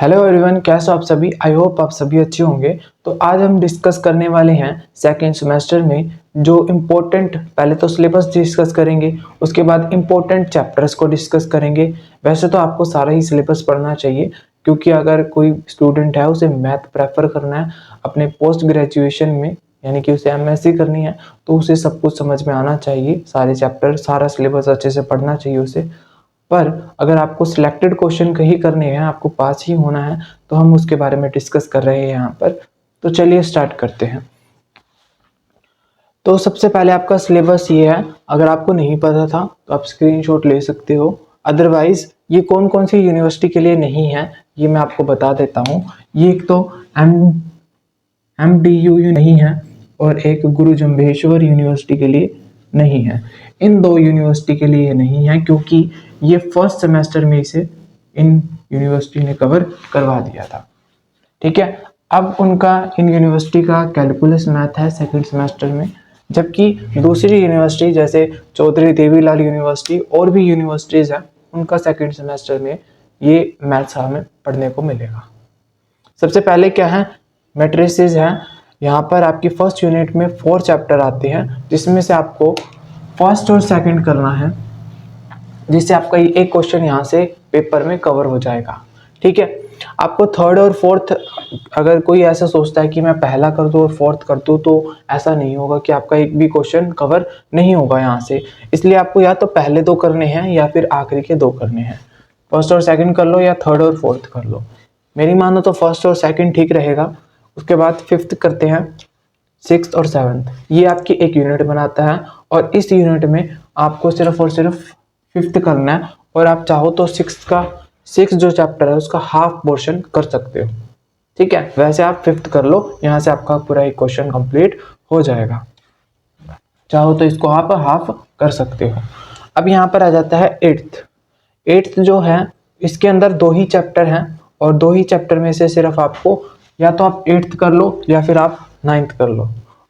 Hello everyone, कैसे हो आप सभी। आई होप आप सभी अच्छे होंगे। तो आज हम डिस्कस करने वाले हैं सेकेंड सेमेस्टर में जो इम्पोर्टेंट, पहले तो सिलेबस डिस्कस करेंगे, उसके बाद इम्पोर्टेंट चैप्टर्स को डिस्कस करेंगे। वैसे तो आपको सारा ही सिलेबस पढ़ना चाहिए, क्योंकि अगर कोई स्टूडेंट है उसे मैथ प्रेफर करना है अपने पोस्ट ग्रेजुएशन में, यानी कि उसे एमएससी करनी है, तो उसे सब कुछ समझ में आना चाहिए। सारे चैप्टर, सारा सिलेबस अच्छे से पढ़ना चाहिए उसे। पर अगर आपको सिलेक्टेड क्वेश्चन कहीं करने हैं, आपको पास ही होना है, तो हम उसके बारे में डिस्कस कर रहे हैं यहाँ पर। तो चलिए स्टार्ट करते हैं। तो सबसे पहले आपका सिलेबस ये है। अगर आपको नहीं पता था तो आप स्क्रीनशॉट ले सकते हो। अदरवाइज ये कौन कौन सी यूनिवर्सिटी के लिए नहीं है ये मैं आपको बता देता हूँ। ये एक तो MDU नहीं है और एक गुरु जम्भेश्वर यूनिवर्सिटी के लिए नहीं है। इन दो यूनिवर्सिटी के लिए नहीं है, क्योंकि ये फर्स्ट सेमेस्टर में इसे इन यूनिवर्सिटी ने कवर करवा दिया था। ठीक है, अब उनका इन यूनिवर्सिटी का कैलकुलस मैथ है सेकंड सेमेस्टर में, जबकि दूसरी यूनिवर्सिटी जैसे चौधरी देवीलाल यूनिवर्सिटी और भी यूनिवर्सिटीज़ हैं, उनका सेकंड सेमेस्टर में ये मैथ्स हमें पढ़ने को मिलेगा। सबसे पहले क्या है, मैट्रिसेस है। यहाँ पर आपकी फर्स्ट यूनिट में 4 चैप्टर आते हैं, जिसमें से आपको फर्स्ट और सेकंड करना है, जिससे आपका एक क्वेश्चन यहाँ से पेपर में कवर हो जाएगा। ठीक है, आपको थर्ड और फोर्थ, अगर कोई ऐसा सोचता है कि मैं पहला कर दूँ और फोर्थ कर दूँ, तो ऐसा नहीं होगा कि आपका एक भी क्वेश्चन कवर नहीं होगा यहाँ से। इसलिए आपको या तो पहले 2 करने हैं या फिर आखिरी के 2 करने हैं। फर्स्ट और सेकंड कर लो या थर्ड और फोर्थ कर लो। मेरी मानो तो फर्स्ट और सेकंड ठीक रहेगा। उसके बाद फिफ्थ करते हैं, सिक्स्थ और सेवन्थ। ये आपकी एक यूनिट बनाता है और इस यूनिट में आपको सिर्फ और सिर्फ फिफ्थ करना है, और आप चाहो तो सिक्स जो चैप्टर है उसका हाफ पोर्शन कर सकते हो। ठीक है, वैसे आप फिफ्थ कर लो, यहाँ से आपका पूरा एक क्वेश्चन कंप्लीट हो जाएगा। चाहो तो इसको आप हाफ कर सकते हो। अब यहाँ पर आ जाता है एट्थ जो है, इसके अंदर 2 ही चैप्टर हैं, और 2 ही चैप्टर में से सिर्फ आपको या तो आप 8th कर लो या फिर आप 9th कर लो।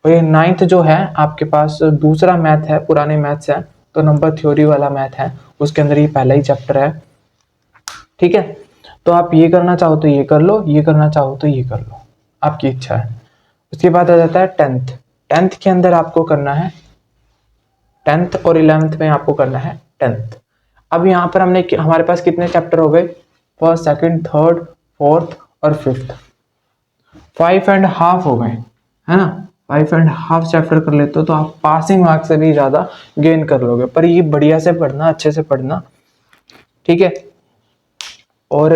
और ये 9th जो है आपके पास दूसरा मैथ है, पुराने मैथ्स है, तो नंबर थ्योरी वाला मैथ है, उसके अंदर ये पहला ही चैप्टर है। ठीक है, तो आप ये करना चाहो तो ये कर लो, ये करना चाहो तो ये कर लो, आपकी इच्छा है। उसके बाद आ जाता है टेंथ के अंदर आपको करना है 10th और 11th में आपको करना है 10th। अब यहाँ पर हमारे पास कितने चैप्टर हो गए, फर्स्ट, सेकंड, थर्ड, फोर्थ और फिफ्थ। 5.5 हो गए, है ना। 5.5 चैप्टर कर लेते हो तो आप पासिंग मार्क्स से भी ज्यादा गेन कर लोगे। पर ये बढ़िया से पढ़ना, अच्छे से पढ़ना, ठीक है। और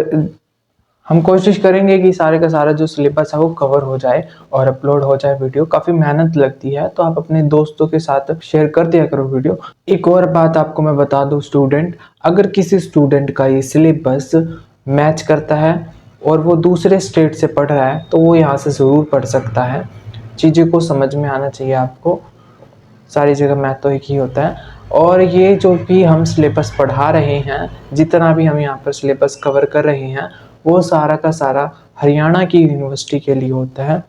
हम कोशिश करेंगे कि सारे का सारा जो सिलेबस है वो कवर हो जाए और अपलोड हो जाए वीडियो। काफ़ी मेहनत लगती है, तो आप अपने दोस्तों के साथ शेयर कर दिया करो वीडियो। एक और बात आपको मैं बता दूं स्टूडेंट, अगर किसी स्टूडेंट का ये सिलेबस मैच करता है और वो दूसरे स्टेट से पढ़ रहा है, तो वो यहाँ से ज़रूर पढ़ सकता है। चीज़ों को समझ में आना चाहिए आपको, सारी जगह मैथ तो एक ही होता है। और ये जो भी हम सिलेबस पढ़ा रहे हैं, जितना भी हम यहाँ पर सिलेबस कवर कर रहे हैं, वो सारा का सारा हरियाणा की यूनिवर्सिटी के लिए होता है।